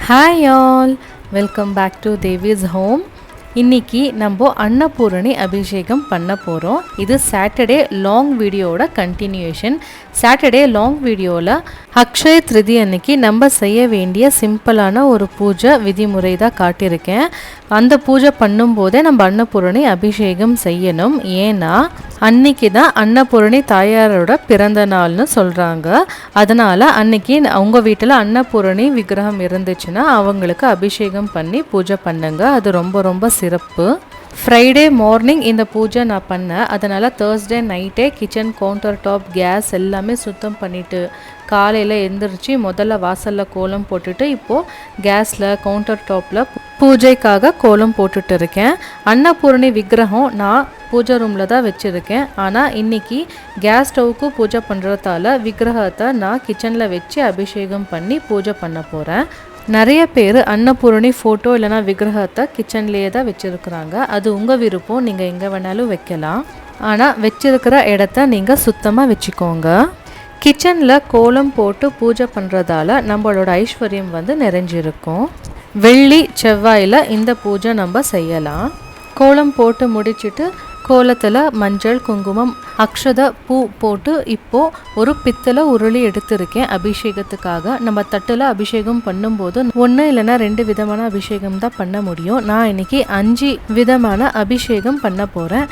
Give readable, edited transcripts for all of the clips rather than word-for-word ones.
Hi all, welcome back to Devi's home. இன்னைக்கு நம்ம அன்னபூரணி அபிஷேகம் பண்ண போகிறோம். இது சாட்டர்டே லாங் வீடியோவோட கண்டினியூஷன். சாட்டர்டே லாங் வீடியோவில் அக்ஷய திருதி அன்னைக்கு நம்ம செய்ய வேண்டிய சிம்பிளான ஒரு பூஜை விதிமுறை தான் காட்டியிருக்கேன். அந்த பூஜை பண்ணும்போதே நம்ம அன்னபூரணி அபிஷேகம் செய்யணும். ஏன்னா அன்னைக்கு தான் அன்னபூரணி தாயாரோட பிறந்த நாள்னு சொல்கிறாங்க. அதனால் அன்னைக்கு உங்கள் வீட்டில் அன்னபூரணி விக்கிரகம் இருந்துச்சுன்னா அவங்களுக்கு அபிஷேகம் பண்ணி பூஜை பண்ணுங்க. அது ரொம்ப ரொம்ப சிறப்பு. ஃப்ரைடே மார்னிங் இந்த பூஜை நான் பண்ணேன். அதனால் தேர்ஸ்டே நைட்டே கிச்சன் கவுண்டர் டாப் கேஸ் எல்லாமே சுத்தம் பண்ணிவிட்டு காலையில் எழுந்திரிச்சு முதல்ல வாசலில் கோலம் போட்டுட்டு இப்போது கேஸில் கவுண்டர் டாப்பில் பூஜைக்காக கோலம் போட்டுட்டு இருக்கேன். அன்னபூரணி விக்கிரகம் நான் பூஜை ரூமில் தான் வச்சுருக்கேன். ஆனால் இன்றைக்கி கேஸ் ஸ்டவ்வுக்கு பூஜை பண்ணுறதால விக்கிரகத்தை நான் கிச்சனில் வச்சு அபிஷேகம் பண்ணி பூஜை பண்ண போகிறேன். நிறைய பேர் அன்னபூரணி ஃபோட்டோ இல்லைனா விக்கிரகத்தை கிச்சன்லேயே தான் வச்சுருக்குறாங்க. அது உங்கள் விருப்பம், நீங்கள் எங்கே வேணாலும் வைக்கலாம். ஆனால் வச்சிருக்கிற இடத்த நீங்கள் சுத்தமாக வச்சுக்கோங்க. கிச்சனில் கோலம் போட்டு பூஜை பண்ணுறதால நம்மளோட ஐஸ்வர்யம் நிறைஞ்சிருக்கும். வெள்ளி செவ்வாயில் இந்த பூஜை நம்ம செய்யலாம். கோலம் போட்டு முடிச்சுட்டு கோலத்தில் மஞ்சள் குங்குமம் அக்ஷத பூ போட்டு இப்போது ஒரு பித்தளை உருளி எடுத்திருக்கேன் அபிஷேகத்துக்காக. நம்ம தட்டில் அபிஷேகம் பண்ணும்போது 1 இல்லைனா 2 விதமான அபிஷேகம் தான் பண்ண முடியும். நான் இன்னைக்கு 5 விதமான அபிஷேகம் பண்ண போகிறேன்.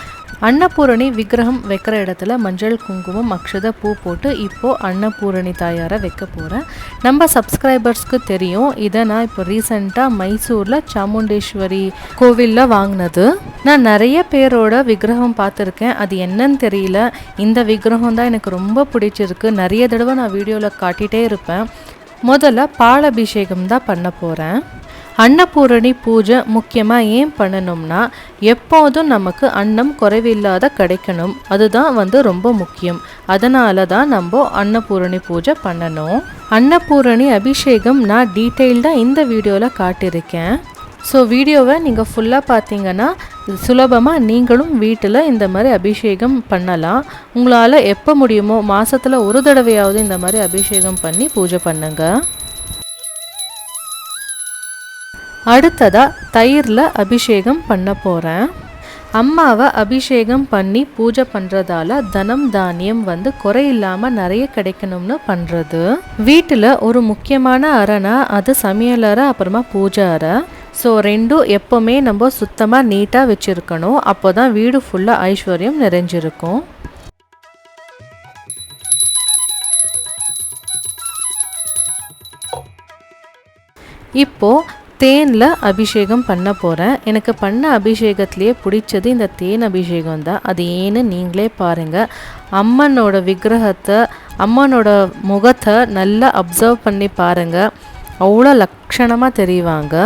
அன்னபூரணி விக்கிரகம் வைக்கிற இடத்துல மஞ்சள் குங்குமம் அக்ஷத பூ போட்டு இப்போது அன்னபூரணி தாயாரை வைக்க போகிறேன். நம்ம சப்ஸ்கிரைபர்ஸ்க்கு தெரியும், இதை நான் இப்போ ரீசெண்டாக மைசூரில் சாமுண்டேஸ்வரி கோவிலில் வாங்கினது. நான் நிறைய பேரோட விக்கிரகம் பார்த்துருக்கேன், அது என்னன்னு தெரியல. இந்த விக்கிரகம் தான் எனக்கு ரொம்ப பிடிச்சிருக்கு. நிறைய தடவை நான் வீடியோவில் காட்டிகிட்டே இருப்பேன். முதல்ல பால் அபிஷேகம் தான் பண்ண போகிறேன். அன்னபூரணி பூஜை முக்கியமாக ஏன் பண்ணணும்னா எப்போதும் நமக்கு அன்னம் குறைவில்லாத கிடைக்கணும். அதுதான் ரொம்ப முக்கியம். அதனால தான் நம்ம அன்னபூரணி பூஜை பண்ணணும். அன்னபூரணி அபிஷேகம் நான் டீட்டெயில்டாக இந்த வீடியோவில் காட்டியிருக்கேன். ஸோ வீடியோவை நீங்கள் ஃபுல்லாக பார்த்தீங்கன்னா சுலபமாக நீங்களும் வீட்டில் இந்த மாதிரி அபிஷேகம் பண்ணலாம். உங்களால் எப்போ முடியுமோ மாதத்தில் ஒரு தடவையாவது இந்த மாதிரி அபிஷேகம் பண்ணி பூஜை பண்ணுங்கள். அடுத்ததாக தயிரில் அபிஷேகம் பண்ண போகிறேன். அம்மாவை அபிஷேகம் பண்ணி பூஜை பண்ணுறதால தனம் தானியம் குறையில்லாமல் நிறைய கிடைக்கணும்னு பண்ணுறது. வீட்டில் ஒரு முக்கியமான அறைனா அது சமையலறை, அப்புறமா பூஜை அறை. ஸோ ரெண்டும் எப்போவுமே நம்ம சுத்தமாக நீட்டாக வச்சுருக்கணும். அப்போ தான் வீடு ஃபுல்லாக ஐஸ்வர்யம் நிறைஞ்சிருக்கும். இப்போது தேனில் அபிஷேகம் பண்ண போகிறேன். எனக்கு பண்ண அபிஷேகத்திலேயே பிடிச்சது இந்த தேன் அபிஷேகம் தான். அது ஏன்னு நீங்களே பாருங்கள். அம்மனோட விக்கிரகத்தை, அம்மனோட முகத்தை நல்லா அப்சர்வ் பண்ணி பாருங்கள். அவ்வளோ லட்சணமாக தெரிவாங்க.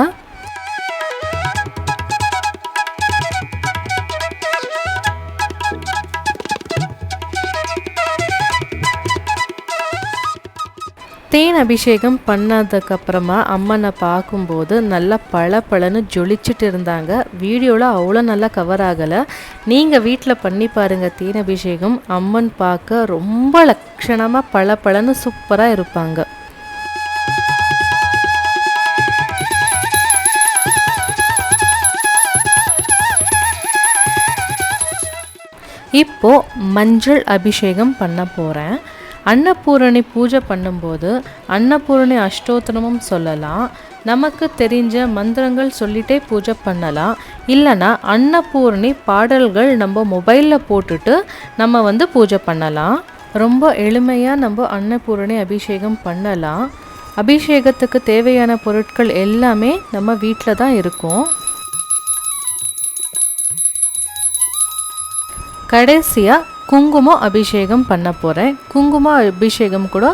தேன் அபிஷேகம் பண்ணதுக்கப்புறமா அம்மனை பார்க்கும்போது நல்லா பளபளன்னு ஜொலிச்சுட்டு இருந்தாங்க. வீடியோவில் அவ்வளோ நல்லா கவர் ஆகலை. நீங்கள் வீட்டில் பண்ணி பாருங்கள் தேன் அபிஷேகம். அம்மன் பார்க்க ரொம்ப லட்சணமாக பளபளன்னு சூப்பராக இருப்பாங்க. இப்போது மஞ்சள் அபிஷேகம் பண்ண போகிறேன். அன்னபூரணி பூஜை பண்ணும்போது அன்னபூரணி அஷ்டோத்திரமும் சொல்லலாம். நமக்கு தெரிஞ்ச மந்திரங்கள் சொல்லிட்டே பூஜை பண்ணலாம். இல்லைனா அன்னபூரணி பாடல்கள் நம்ம மொபைலில் போட்டுட்டு நம்ம பூஜை பண்ணலாம். ரொம்ப எளிமையாக நம்ம அன்னபூரணி அபிஷேகம் பண்ணலாம். அபிஷேகத்துக்கு தேவையான பொருட்கள் எல்லாமே நம்ம வீட்டில் தான் இருக்கும். கடைசியாக குங்குமம் அபிஷேகம் பண்ண போகிறேன். குங்குமம் அபிஷேகம் கூட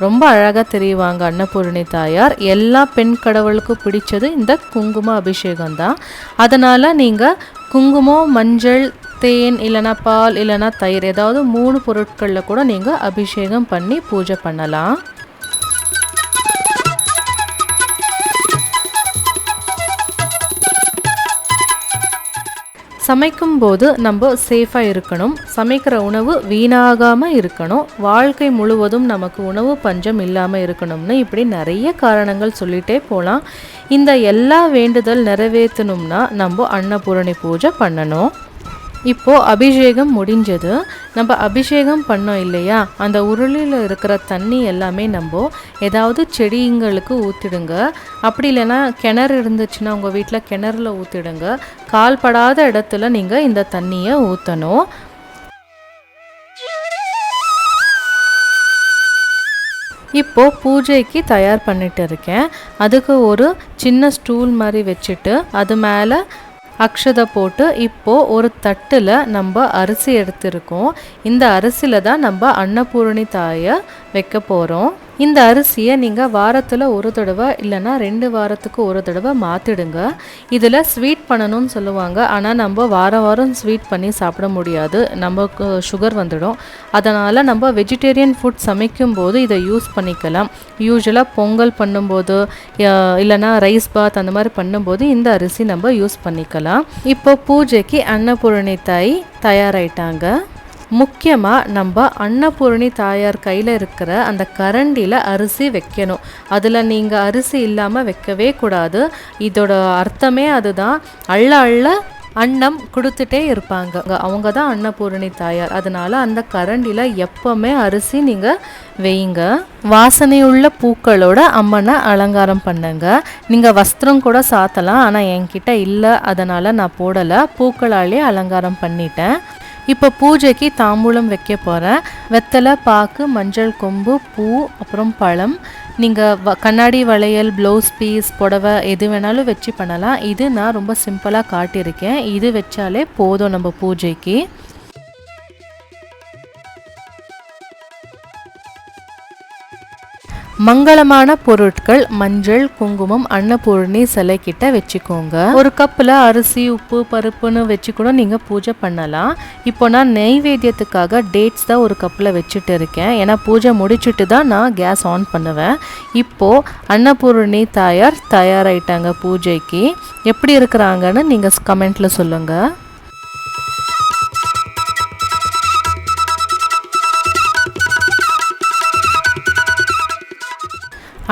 ரொம்ப அழகாக தெரியுவாங்க அன்னபூரணி தாயார். எல்லா பெண் கடவுளுக்கு பிடிச்சது இந்த குங்கும அபிஷேகம் தான். அதனால் நீங்கள் குங்குமம், மஞ்சள், தேன் இல்லைனா பால் இல்லைனா தயிர் ஏதாவது 3 பொருட்களில் கூட நீங்கள் அபிஷேகம் பண்ணி பூஜை பண்ணலாம். சமைக்கும் போது நம்ம சேஃபாக இருக்கணும், சமைக்கிற உணவு வீணாகாமல் இருக்கணும், வாழ்க்கை முழுவதும் நமக்கு உணவு பஞ்சம் இல்லாமல் இருக்கணும்னு இப்படி நிறைய காரணங்கள் சொல்லிகிட்டே போகலாம். இந்த எல்லா வேண்டுதல் நிறைவேற்றணும்னா நம்ம அன்னபூரணி பூஜை பண்ணணும். இப்போது அபிஷேகம் முடிஞ்சது. நம்ம அபிஷேகம் பண்ணோம் இல்லையா, அந்த உருளியில் இருக்கிற தண்ணி எல்லாமே நம்ம ஏதாவது செடிங்களுக்கு ஊற்றிடுங்க. அப்படி இல்லைன்னா கிணறு இருந்துச்சுன்னா உங்கள் வீட்டில் கிணறுல ஊற்றிடுங்க. கால்படாத இடத்துல நீங்கள் இந்த தண்ணியை ஊற்றணும். இப்போது பூஜைக்கு தயார் பண்ணிட்டு இருக்கேன். அதுக்கு ஒரு சின்ன ஸ்டூல் மாதிரி வச்சுட்டு அது மேலே அக்ஷதை போட்டு இப்போது ஒரு தட்டில் நம்ம அரிசி எடுத்துருக்கோம். இந்த அரிசியில் தான் நம்ம அன்னபூரணி தாயை வைக்க போகிறோம். இந்த அரிசியை நீங்கள் வாரத்தில் ஒரு தடவை இல்லைன்னா 2 வாரத்துக்கு ஒரு தடவை மாற்றிடுங்க. இதில் ஸ்வீட் பண்ணணும்னு சொல்லுவாங்க, ஆனால் நம்ம வாரம் ஸ்வீட் பண்ணி சாப்பிட முடியாது, நமக்கு சுகர் வந்துடும். அதனால் நம்ம வெஜிடேரியன் ஃபுட் சமைக்கும் போது இதை யூஸ் பண்ணிக்கலாம். யூஸ்வலாக பொங்கல் பண்ணும்போது இல்லைன்னா ரைஸ் பாத் அந்த மாதிரி பண்ணும்போது இந்த அரிசி நம்ம யூஸ் பண்ணிக்கலாம். இப்போ பூஜைக்கு அன்னபூரணி தாய் தயாராயிட்டாங்க. முக்கியமாக நம்ம அன்னபூரணி தாயார் கையில் இருக்கிற அந்த கரண்டியில் அரிசி வைக்கணும். அதில் நீங்கள் அரிசி இல்லாமல் வைக்கவே கூடாது. இதோட அர்த்தமே அதுதான். அள்ள அன்னம் கொடுத்துட்டே இருப்பாங்க, அவங்க தான் அன்னபூரணி தாயார். அதனால் அந்த கரண்டியில் எப்போவுமே அரிசி நீங்கள் வைங்க. வாசனையுள்ள பூக்களோட அம்மனை அலங்காரம் பண்ணுங்க. நீங்கள் வஸ்திரம் கூட சாத்தலாம், ஆனால் என்கிட்ட இல்லை, அதனால் நான் போடலை. பூக்களாலே அலங்காரம் பண்ணிட்டேன். இப்போ பூஜைக்கு தாம்பூலம் வைக்க போகிறேன். வெத்தலை, பாக்கு, மஞ்சள் கொம்பு, பூ, அப்புறம் பழம். நீங்கள் கண்ணாடி வளையல், ப்ளவுஸ் பீஸ், புடவை எது வேணாலும் வச்சு பண்ணலாம். இது நான் ரொம்ப சிம்பிளாக காட்டியிருக்கேன். இது வச்சாலே போதும் நம்ம பூஜைக்கு. மங்களமான பொருட்கள் மஞ்சள், குங்குமம் அன்னபூரணி சிலை கிட்ட வச்சுக்கோங்க. ஒரு கப்பில் அரிசி, உப்பு, பருப்புன்னு வச்சு கூட நீங்கள் பூஜை பண்ணலாம். இப்போ நான் நெய்வேத்தியத்துக்காக டேட்ஸ் தான் ஒரு கப்பில் வச்சுட்டு இருக்கேன். ஏன்னா பூஜை முடிச்சுட்டு தான் நான் கேஸ் ஆன் பண்ணுவேன். இப்போது அன்னபூரணி தாயார் தயாராகிட்டாங்க பூஜைக்கு. எப்படி இருக்கிறாங்கன்னு நீங்கள் கமெண்ட்டில் சொல்லுங்கள்.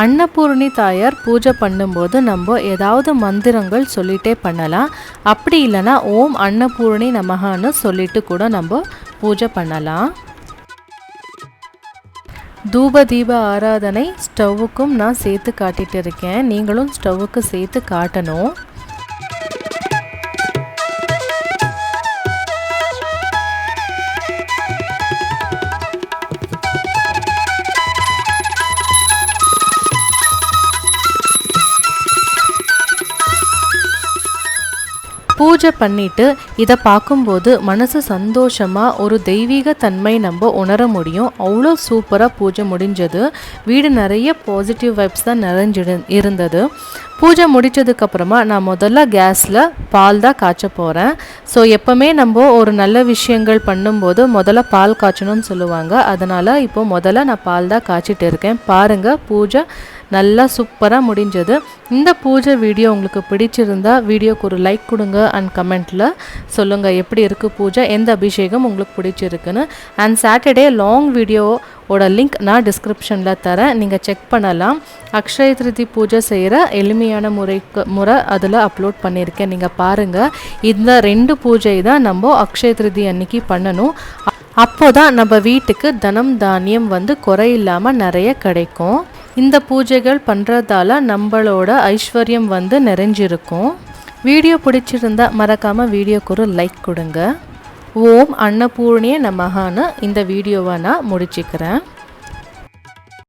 அன்னபூரணி தாயார் பூஜை பண்ணும்போது நம்ம ஏதாவது மந்திரங்கள் சொல்லிகிட்டே பண்ணலாம். அப்படி இல்லைன்னா ஓம் அன்னபூரணி நமகான்னு சொல்லிட்டு கூட நம்ம பூஜை பண்ணலாம். தூப தீப ஆராதனை ஸ்டவ்வுக்கும் நான் சேர்த்து காட்டிட்டு இருக்கேன். நீங்களும் ஸ்டவ்வுக்கு சேர்த்து காட்டணும். பூஜை பண்ணிட்டு இதை பார்க்கும்போது மனசு சந்தோஷமாக ஒரு தெய்வீக தன்மை நம்ம உணர முடியும். அவ்வளோ சூப்பராக பூஜை முடிஞ்சது. வீடு நிறைய பாசிட்டிவ் வைப்ஸ் தான் இருந்தது. பூஜை முடித்ததுக்கப்புறமா நான் முதல்ல கேஸில் பால் தான் காய்ச்ச போகிறேன். ஸோ எப்போவுமே நம்ம ஒரு நல்ல விஷயங்கள் பண்ணும்போது முதல்ல பால் காய்ச்சணும்னு சொல்லுவாங்க. அதனால் இப்போது முதல்ல நான் பால் தான் காய்ச்சிட்டு இருக்கேன். பாருங்கள், பூஜை நல்லா சூப்பராக முடிஞ்சது. இந்த பூஜை வீடியோ உங்களுக்கு பிடிச்சிருந்தா வீடியோக்கு ஒரு லைக் கொடுங்க அண்ட் கமெண்ட்டில் சொல்லுங்கள் எப்படி இருக்குது பூஜை, எந்த அபிஷேகம் உங்களுக்கு பிடிச்சிருக்குன்னு. அண்ட் சாட்டர்டே லாங் வீடியோவோட லிங்க் நான் டிஸ்கிரிப்ஷனில் தரேன், நீங்கள் செக் பண்ணலாம். அக்ஷய திருதி பூஜை செய்கிற எளிமையான முறை அதில் அப்லோட் பண்ணியிருக்கேன், நீங்கள் பாருங்கள். இந்த 2 பூஜை தான் நம்ம அக்ஷய திருதி அன்னைக்கு பண்ணணும். அப்போ தான் நம்ம வீட்டுக்கு தனம் தானியம் குறையில்லாமல் நிறைய கிடைக்கும். இந்த பூஜைகள் பண்ணுறதால நம்மளோட ஐஸ்வர்யம் நிறைஞ்சிருக்கும். வீடியோ பிடிச்சிருந்தா மறக்காமல் வீடியோக்கு ஒரு லைக் கொடுங்க. ஓம் அன்னபூர்ணிய நமகான்னு இந்த வீடியோவை நான் முடிச்சுக்கிறேன்.